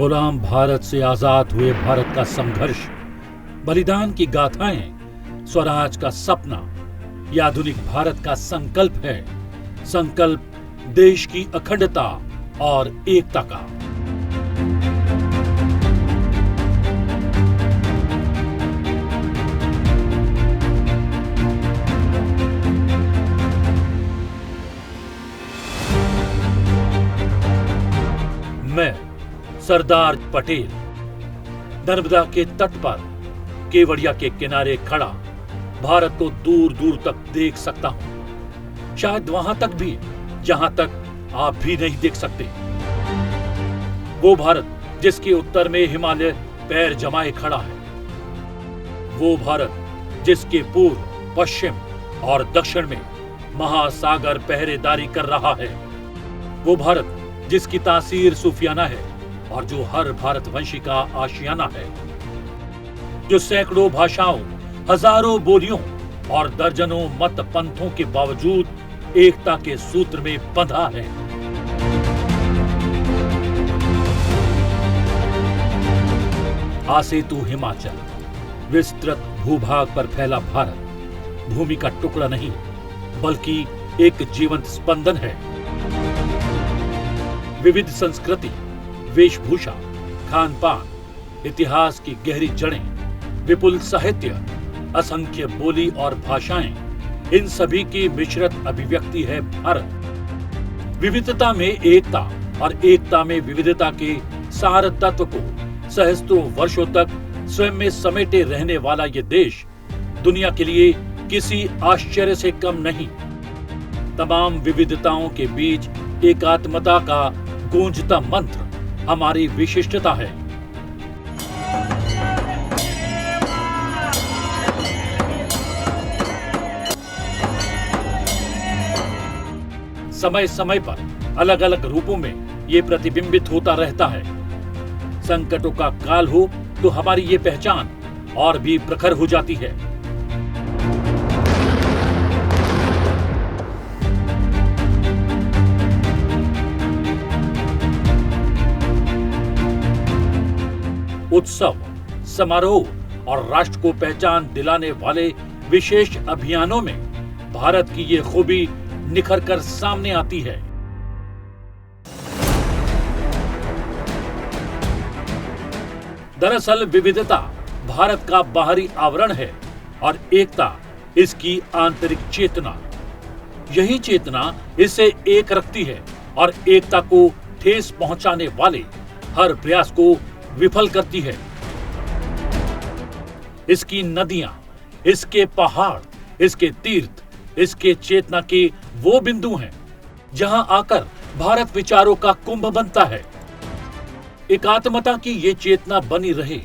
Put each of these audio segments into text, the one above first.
गुलाम भारत से आजाद हुए भारत का संघर्ष, बलिदान की गाथाएं, स्वराज का सपना, यह आधुनिक भारत का संकल्प है। संकल्प देश की अखंडता और एकता का। मैं सरदार पटेल नर्मदा के तट पर केवड़िया के किनारे खड़ा भारत को दूर दूर तक देख सकता हूं, शायद वहां तक भी जहां तक आप भी नहीं देख सकते। वो भारत जिसके उत्तर में हिमालय पैर जमाए खड़ा है, वो भारत जिसके पूर्व, पश्चिम और दक्षिण में महासागर पहरेदारी कर रहा है, वो भारत जिसकी तासीर सूफियाना है और जो हर भारतवंशी का आशियाना है, जो सैकड़ों भाषाओं, हजारों बोलियों और दर्जनों मत पंथों के बावजूद एकता के सूत्र में बंधा है। आसेतु हिमाचल, विस्तृत भूभाग पर फैला भारत भूमि का टुकड़ा नहीं बल्कि एक जीवंत स्पंदन है। विविध संस्कृति, वेशभूषा, खान पान, इतिहास की गहरी जड़ें, विपुल साहित्य, असंख्य बोली और भाषाएं, इन सभी की मिश्रित अभिव्यक्ति है भारत। विविधता में एकता और एकता में विविधता के सार तत्व को सहस्त्रों वर्षों तक स्वयं में समेटे रहने वाला ये देश दुनिया के लिए किसी आश्चर्य से कम नहीं। तमाम विविधताओं के बीच एकात्मता का गूंजता मंत्र हमारी विशिष्टता है। समय समय पर अलग अलग रूपों में ये प्रतिबिंबित होता रहता है। संकटों का काल हो तो हमारी ये पहचान और भी प्रखर हो जाती है। उत्सव, समारोह और राष्ट्र को पहचान दिलाने वाले विशेष अभियानों में भारत की ये खूबी निखर कर सामने आती है। दरअसल विविधता भारत का बाहरी आवरण है और एकता इसकी आंतरिक चेतना। यही चेतना इसे एक रखती है और एकता को ठेस पहुंचाने वाले हर प्रयास को विफल करती है। इसकी नदियां, इसके पहाड़, इसके तीर्थ, इसके चेतना के वो बिंदु हैं जहां आकर भारत विचारों का कुंभ बनता है। एकात्मता की ये चेतना बनी रहे,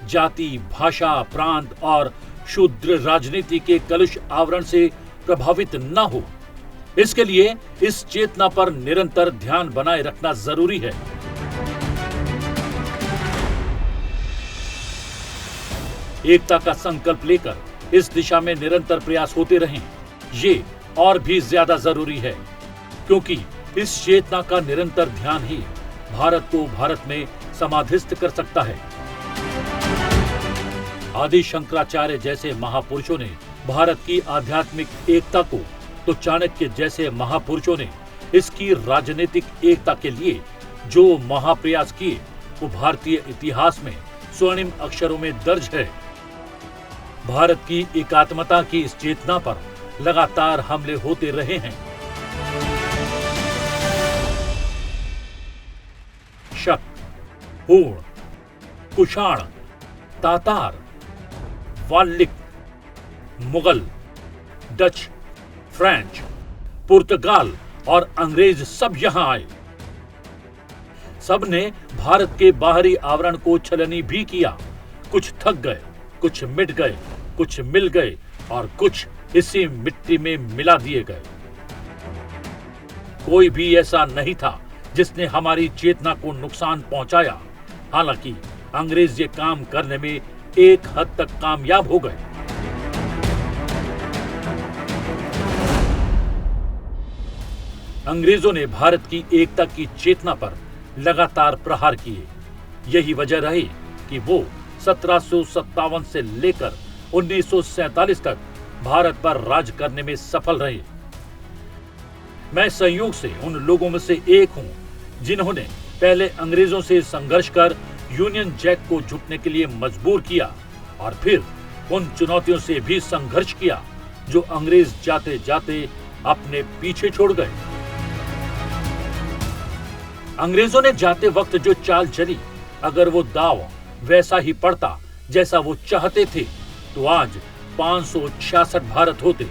जाति, भाषा, प्रांत और शूद्र राजनीति के कलुष आवरण से प्रभावित न हो, इसके लिए इस चेतना पर निरंतर ध्यान बनाए रखना जरूरी है। एकता का संकल्प लेकर इस दिशा में निरंतर प्रयास होते रहें, ये और भी ज्यादा जरूरी है, क्योंकि इस चेतना का निरंतर ध्यान ही भारत को भारत में समाधिस्थ कर सकता है। आदि शंकराचार्य जैसे महापुरुषों ने भारत की आध्यात्मिक एकता को, तो चाणक्य जैसे महापुरुषों ने इसकी राजनीतिक एकता के लिए जो महाप्रयास किए, वो भारतीय इतिहास में स्वर्णिम अक्षरों में दर्ज है। भारत की एकात्मता की इस चेतना पर लगातार हमले होते रहे हैं। शक, हूण, कुषाण, तातार, वाल्लिक, मुगल, डच, फ्रेंच, पुर्तगाल और अंग्रेज सब यहां आए। सब ने भारत के बाहरी आवरण को छलनी भी किया। कुछ थक गए, कुछ मिट गए, कुछ मिल गए और कुछ इसी मिट्टी में मिला दिए गए। कोई भी ऐसा नहीं था जिसने हमारी चेतना को नुकसान पहुंचाया। हालांकि अंग्रेज ये काम करने में एक हद तक कामयाब हो गए। अंग्रेजों ने भारत की एकता की चेतना पर लगातार प्रहार किए। यही वजह रही कि वो 1757 से लेकर 1947 तक भारत पर राज करने में सफल रहे। मैं संयोग से उन लोगों में से एक हूं जिन्होंने पहले अंग्रेजों से संघर्ष कर यूनियन जैक को झुकने के लिए मजबूर किया और फिर उन चुनौतियों से भी संघर्ष किया जो अंग्रेज जाते जाते अपने पीछे छोड़ गए। अंग्रेजों ने जाते वक्त जो चाल चली, अगर वो दाव वैसा ही पड़ता जैसा वो चाहते थे तो आज 566 भारत होते।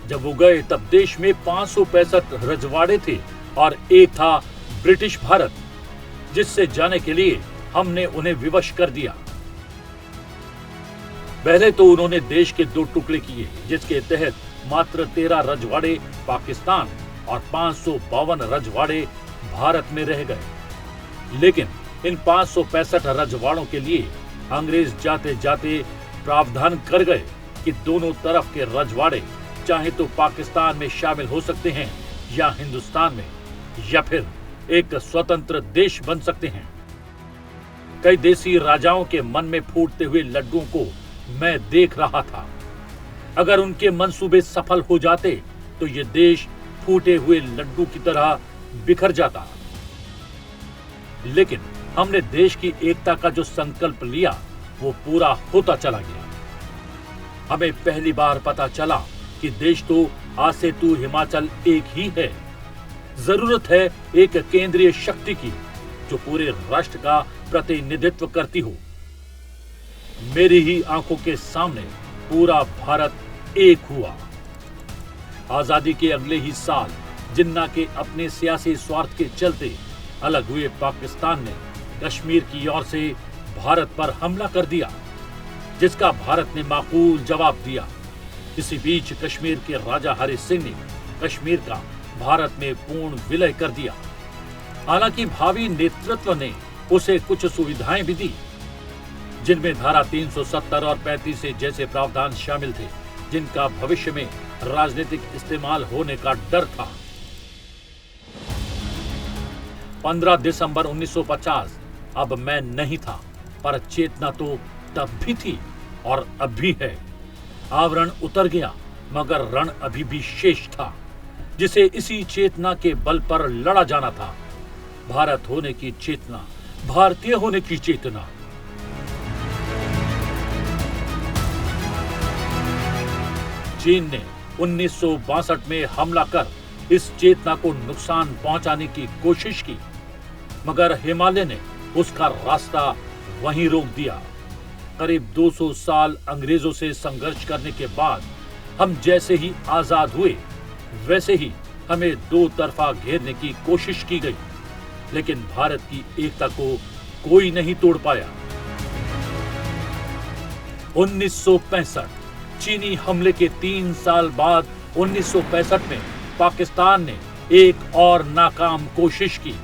जब वो गए तब देश में 565 रजवाड़े थे और एक था ब्रिटिश भारत, जिससे जाने के लिए हमने उन्हें विवश कर दिया। पहले तो उन्होंने देश के 2 टुकड़े किए, जिसके तहत मात्र 13 रजवाड़े पाकिस्तान और 552 रजवाड़े भारत में रह गए। लेकिन इन 565 रजवाड़ों के लिए अंग्रेज जाते जाते प्रावधान कर गए कि दोनों तरफ के रजवाड़े चाहे तो पाकिस्तान में शामिल हो सकते हैं या हिंदुस्तान में, या फिर एक स्वतंत्र देश बन सकते हैं। कई देसी राजाओं के मन में फूटते हुए लड्डुओं को मैं देख रहा था। अगर उनके मंसूबे सफल हो जाते तो ये देश फूटे हुए लड्डू की तरह बिखर जाता। लेकिन हमने देश की एकता का जो संकल्प लिया वो पूरा होता चला गया। हमें पहली बार पता चला कि देश तो आज से तू हिमाचल एक ही है। जरूरत है एक केंद्रीय शक्ति की जो पूरे राष्ट्र का प्रतिनिधित्व करती हो। मेरी ही आंखों के सामने पूरा भारत एक हुआ। आजादी के अगले ही साल जिन्ना के अपने सियासी स्वार्थ के चलते अलग हुए पाकिस्तान ने कश्मीर की ओर से भारत पर हमला कर दिया, जिसका भारत ने माकूल जवाब दिया। इसी बीच कश्मीर के राजा हरि सिंह ने कश्मीर का भारत में पूर्ण विलय कर दिया। हालांकि भावी नेतृत्व ने उसे कुछ सुविधाएं भी दी, जिनमें धारा 370 और 35 जैसे प्रावधान शामिल थे, जिनका भविष्य में राजनीतिक इस्तेमाल होने का डर था। 15 दिसंबर 1950 अब मैं नहीं था, पर चेतना तो तब भी थी और अब भी है। आवरण उतर गया मगर रण अभी भी शेष था, जिसे इसी चेतना के बल पर लड़ा जाना था। भारत होने की चेतना, भारतीय होने की चेतना। चीन ने 1962 में हमला कर इस चेतना को नुकसान पहुंचाने की कोशिश की, मगर हिमालय ने उसका रास्ता वहीं रोक दिया। करीब 200 साल अंग्रेजों से संघर्ष करने के बाद हम जैसे ही आजाद हुए, वैसे ही हमें 2 तरफा घेरने की कोशिश की गई, लेकिन भारत की एकता को कोई नहीं तोड़ पाया। 1965 चीनी हमले के 3 साल बाद 1965 में पाकिस्तान ने एक और नाकाम कोशिश की।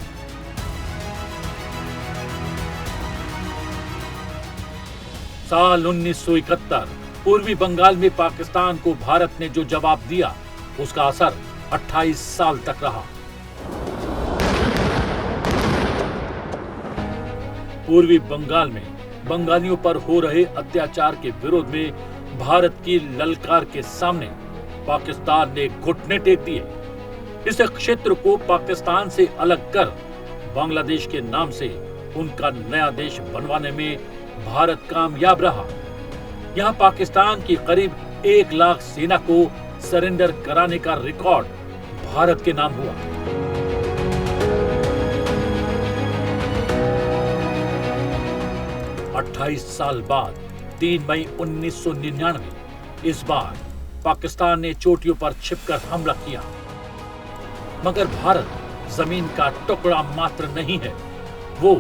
साल 1971 पूर्वी बंगाल में पाकिस्तान को भारत ने जो जवाब दिया, उसका असर 28 साल तक रहा। पूर्वी बंगाल में बंगालियों पर हो रहे अत्याचार के विरोध में भारत की ललकार के सामने पाकिस्तान ने घुटने टेक दिए। इस क्षेत्र को पाकिस्तान से अलग कर बांग्लादेश के नाम से उनका नया देश बनवाने में भारत कामयाब रहा। यहां पाकिस्तान की करीब 1 लाख सेना को सरेंडर कराने का रिकॉर्ड भारत के नाम हुआ। अट्ठाईस साल बाद 3 मई 1999 इस बार पाकिस्तान ने चोटियों पर छिपकर हमला किया। मगर भारत जमीन का टुकड़ा मात्र नहीं है, वो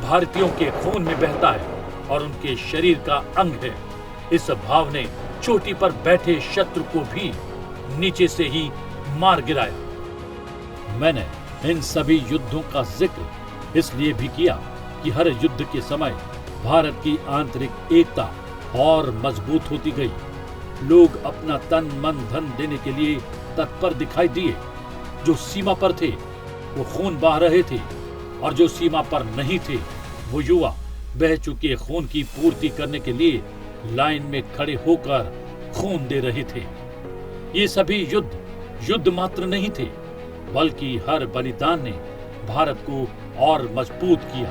भारतीयों के खून में बहता है और उनके शरीर का अंग है। इस भाव ने चोटी पर बैठे शत्रु को भी नीचे से ही मार गिराया। मैंने इन सभी युद्धों का जिक्र इसलिए भी किया कि हर युद्ध के समय भारत की आंतरिक एकता और मजबूत होती गई। लोग अपना तन मन धन देने के लिए तत्पर दिखाई दिए। जो सीमा पर थे वो खून बहा रहे थे और जो सीमा पर नहीं थे वो युवा बह चुके खून की पूर्ति करने के लिए लाइन में खड़े होकर खून दे रहे थे। ये सभी युद्ध मात्र नहीं थे, बल्कि हर बलिदान ने भारत को और मजबूत किया।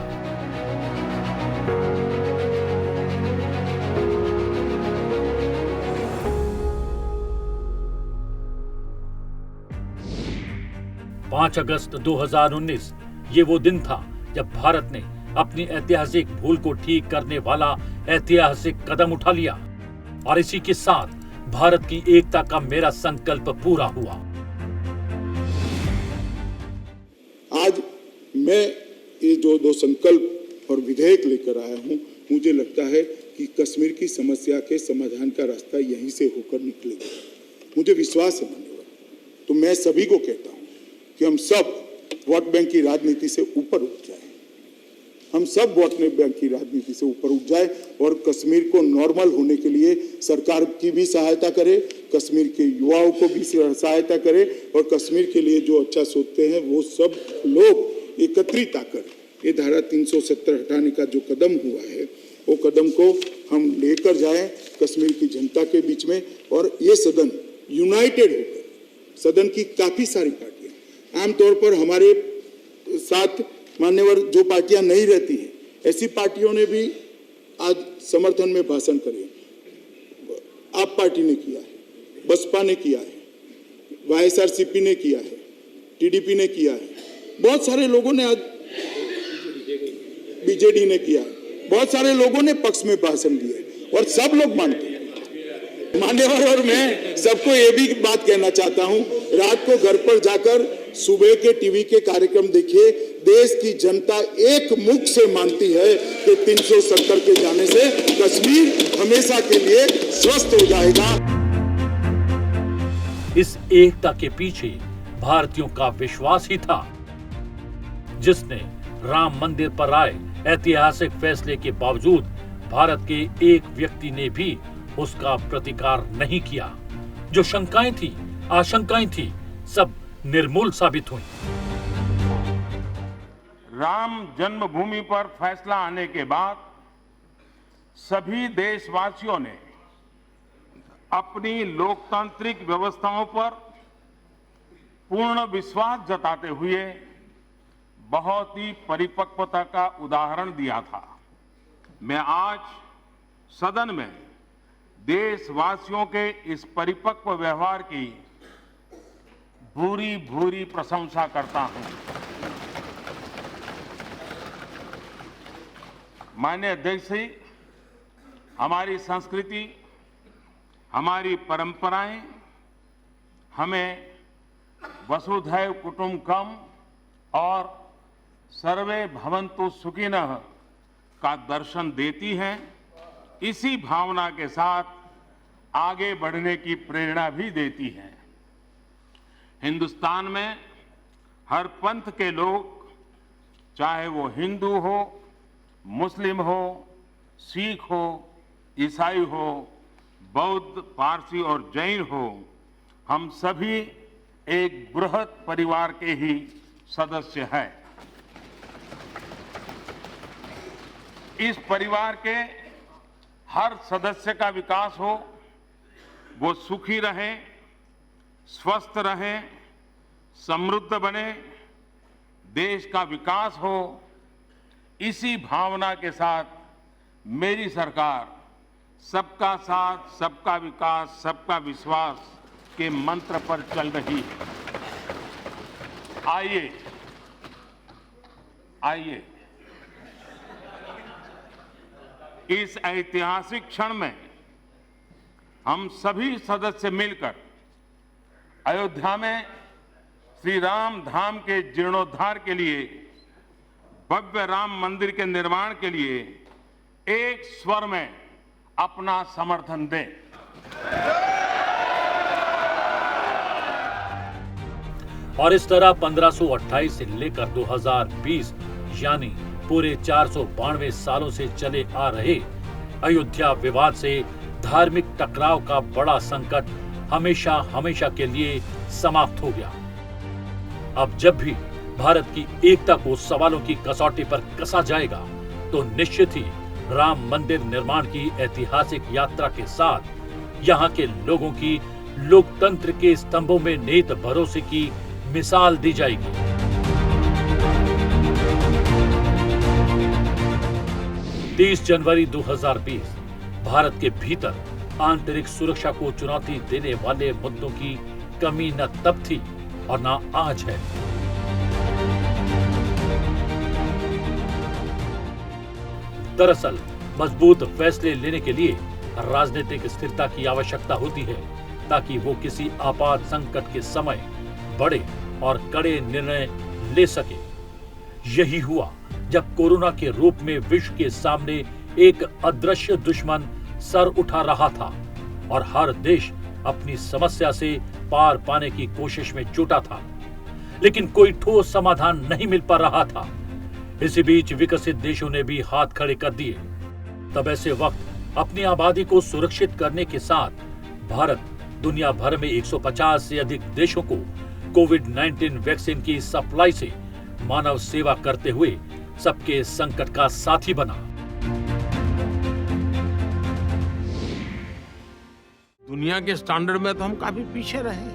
पांच अगस्त 2019 ये वो दिन था जब भारत ने अपनी ऐतिहासिक भूल को ठीक करने वाला ऐतिहासिक कदम उठा लिया, और इसी के साथ भारत की एकता का मेरा संकल्प पूरा हुआ। आज मैं ये जो दो संकल्प और विधेयक लेकर आया हूं, मुझे लगता है कि कश्मीर की समस्या के समाधान का रास्ता यहीं से होकर निकलेगा। मुझे विश्वास है मान्यवर। तो मैं सभी को कहता हूं कि हम सब वोट बैंक की राजनीति से ऊपर उठ जाए, हम सब वोट बैंक की राजनीति से ऊपर उठ जाए और कश्मीर को नॉर्मल होने के लिए सरकार की भी सहायता करे, कश्मीर के युवाओं को भी सहायता करे, और कश्मीर के लिए जो अच्छा सोचते हैं वो सब लोग एकत्रित आकर ये धारा 370 हटाने का जो कदम हुआ है, वो कदम को हम लेकर जाएं कश्मीर की जनता के बीच में। और ये सदन यूनाइटेड होकर, सदन की काफी सारी पार्टियां, आमतौर पर हमारे साथ मान्यवर जो पार्टियां नहीं रहती हैं, ऐसी पार्टियों ने भी आज समर्थन में भाषण करे। आप पार्टी ने किया है, बसपा ने किया है, वाईएसआरसीपी ने किया है, टीडीपी ने किया है, बहुत सारे लोगों ने, आज बीजेडी ने किया है, बहुत सारे लोगों ने पक्ष में भाषण दिए और सब लोग मानते हैं मान्यवर। और मैं सबको ये भी बात कहना चाहता हूं, रात को घर पर जाकर सुबह के टीवी के कार्यक्रम देखिए, देश की जनता एक मुख से मानती है कि 370 के जाने से कश्मीर हमेशा के लिए स्वस्थ हो जाएगा। इस एकता के पीछे भारतीयों का विश्वास ही था, जिसने राम मंदिर पर आए ऐतिहासिक फैसले के बावजूद भारत के एक व्यक्ति ने भी उसका प्रतिकार नहीं किया। जो शंकाएं थी, आशंकाएं थी, सब निर्मूल साबित हुई। राम जन्मभूमि पर फैसला आने के बाद सभी देशवासियों ने अपनी लोकतांत्रिक व्यवस्थाओं पर पूर्ण विश्वास जताते हुए बहुत ही परिपक्वता का उदाहरण दिया था। मैं आज सदन में देशवासियों के इस परिपक्व व्यवहार की भूरी भूरी प्रशंसा करता हूं। माननीय अध्यक्ष जी, हमारी संस्कृति, हमारी परंपराएं हमें वसुधैव कुटुंबकम और सर्वे भवन्तु सुखिनः का दर्शन देती हैं। इसी भावना के साथ आगे बढ़ने की प्रेरणा भी देती हैं। हिंदुस्तान में हर पंथ के लोग, चाहे वो हिंदू हो, मुस्लिम हो, सिख हो, ईसाई हो, बौद्ध, पारसी और जैन हो, हम सभी एक बृहत परिवार के ही सदस्य हैं। इस परिवार के हर सदस्य का विकास हो, वो सुखी रहे, स्वस्थ रहे, समृद्ध बने, देश का विकास हो, इसी भावना के साथ मेरी सरकार सबका साथ, सबका विकास, सबका विश्वास के मंत्र पर चल रही है। आइए इस ऐतिहासिक क्षण में हम सभी सदस्य मिलकर अयोध्या में श्री राम धाम के जीर्णोद्धार के लिए, भव्य राम मंदिर के निर्माण के लिए एक स्वर में अपना समर्थन दें। और इस तरह 1528 से लेकर 2020 यानी पूरे 492 सालों से चले आ रहे अयोध्या विवाद से धार्मिक टकराव का बड़ा संकट हमेशा हमेशा के लिए समाप्त हो गया। अब जब भी भारत की एकता को सवालों की कसौटी पर कसा जाएगा, तो निश्चित ही राम मंदिर निर्माण की ऐतिहासिक यात्रा के साथ यहाँ के लोगों की लोकतंत्र के स्तंभों में निहित भरोसे की मिसाल दी जाएगी। 30 जनवरी 2020 भारत के भीतर आंतरिक सुरक्षा को चुनौती देने वाले मुद्दों की कमी न तब थी और न आज है। दरअसल मजबूत फैसले लेने के लिए राजनीतिक स्थिरता की आवश्यकता होती है, ताकि वो किसी आपात संकट के समय बड़े और कड़े निर्णय ले सके। यही हुआ जब कोरोना के रूप में विश्व के सामने एक अदृश्य दुश्मन सर उठा रहा था और हर देश अपनी समस्या से पार पाने की कोशिश में जुटा था, लेकिन कोई ठोस समाधान नहीं मिल पा रहा था। इसी बीच विकसित देशों ने भी हाथ खड़े कर दिए। तब ऐसे वक्त अपनी आबादी को सुरक्षित करने के साथ भारत दुनिया भर में 150 से अधिक देशों को कोविड-19 वैक्सीन की सप्लाई से मानव सेवा करते हुए सबके संकट का साथी बना। दुनिया के स्टैंडर्ड में तो हम काफी पीछे रहे।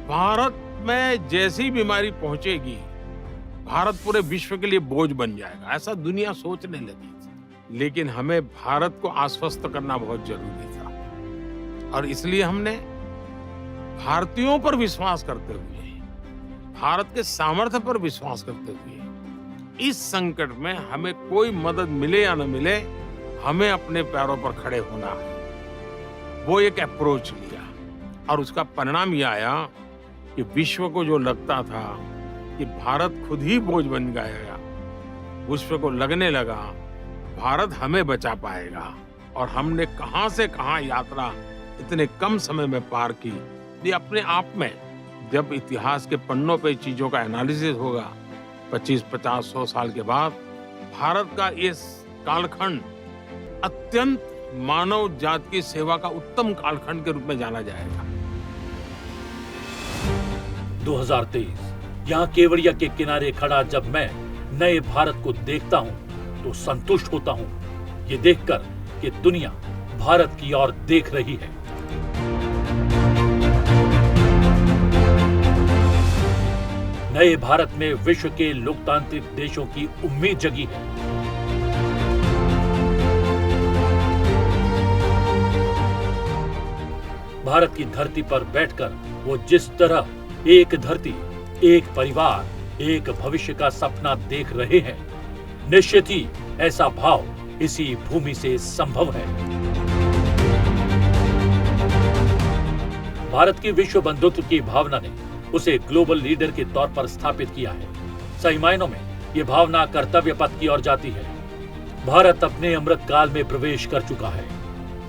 भारत में जैसी बीमारी पहुंचेगी, भारत पूरे विश्व के लिए बोझ बन जाएगा, ऐसा दुनिया सोचने लगी थी। लेकिन हमें भारत को आश्वस्त करना बहुत जरूरी था और इसलिए हमने भारतीयों पर विश्वास करते हुए, भारत के सामर्थ्य पर विश्वास करते हुए, इस संकट में हमें कोई मदद मिले या न मिले, हमें अपने पैरों पर खड़े होना है, वो एक अप्रोच लिया। और उसका परिणाम यह आया कि विश्व को जो लगता था कि भारत खुद ही बोझ बन गया, विश्व को लगने लगा भारत हमें बचा पाएगा। और हमने कहां से कहां यात्रा इतने कम समय में पार की। ये अपने आप में, जब इतिहास के पन्नों पे चीजों का एनालिसिस होगा 25, 50, 100 साल के बाद, भारत का ये कालखंड अत्यंत मानव जाति की सेवा का उत्तम कालखंड के रूप में जाना जाएगा। 2023 यहाँ केवड़िया के किनारे खड़ा जब मैं नए भारत को देखता हूँ तो संतुष्ट होता हूँ, ये देखकर कि दुनिया भारत की ओर देख रही है। नए भारत में विश्व के लोकतांत्रिक देशों की उम्मीद जगी है। भारत की धरती पर बैठकर वो जिस तरह एक धरती, एक परिवार, एक भविष्य का सपना देख रहे हैं, निश्चित ही ऐसा भाव इसी भूमि से संभव है। भारत की विश्व बंधुत्व की भावना ने उसे ग्लोबल लीडर के तौर पर स्थापित किया है। सही मायनों में ये भावना कर्तव्य पथ की ओर जाती है। भारत अपने अमृत काल में प्रवेश कर चुका है।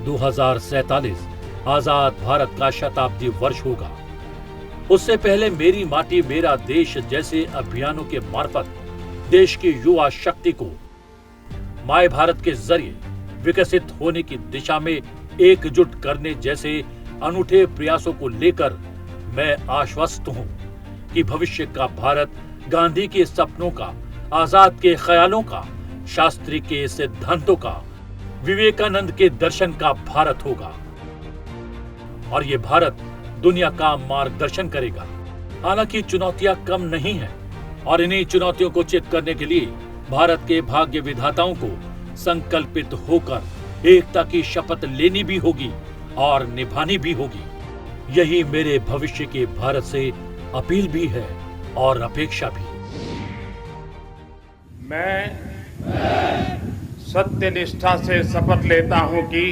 2047 आजाद भारत का शताब्दी वर्ष होगा। उससे पहले मेरी माटी मेरा देश जैसे अभियानों के मार्फत देश की युवा शक्ति को माय भारत के जरिए विकसित होने की दिशा में एकजुट करने जैसे अनूठे प्रयासों को लेकर मैं आश्वस्त हूं कि भविष्य का भारत गांधी के सपनों का, आजाद के ख्यालों का, शास्त्री के सिद्धांतों का, विवेकानंद के दर्शन का भारत होगा और ये भारत दुनिया का मार्गदर्शन करेगा। हालांकि चुनौतियां कम नहीं हैं और इन्हीं चुनौतियों को चित करने के लिए भारत के भाग्य विधाताओं को संकल्पित होकर एकता की शपथ लेनी भी होगी और निभानी भी होगी। यही मेरे भविष्य के भारत से अपील भी है और अपेक्षा भी। मैं सत्यनिष्ठा से शपथ लेता हूं कि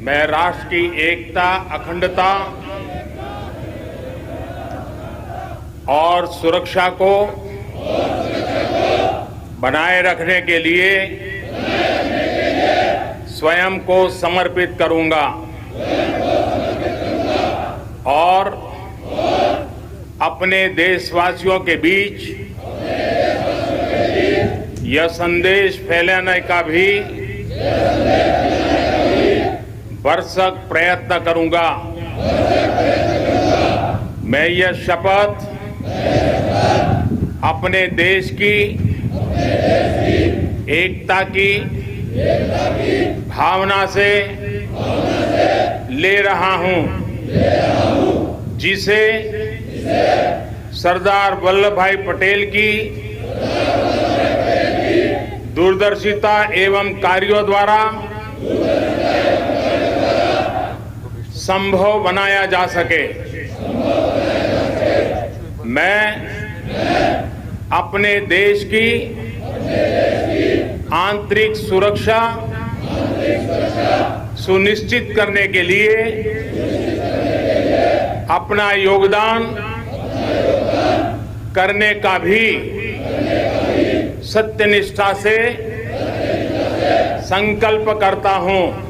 मैं राष्ट्र की एकता, अखंडता और सुरक्षा को बनाए रखने के लिए स्वयं को समर्पित करूंगा और अपने देशवासियों के बीच यह संदेश फैलाने का भी भरसक प्रयत्न करूंगा। मैं यह शपथ अपने देश की एकता की भावना से ले रहा हूं, जिसे सरदार वल्लभ भाई पटेल की दूरदर्शिता एवं कार्यों द्वारा संभव बनाया जा सके। मैं अपने देश की आंतरिक सुरक्षा सुनिश्चित करने के लिए अपना योगदान करने का भी सत्यनिष्ठा से संकल्प करता हूं।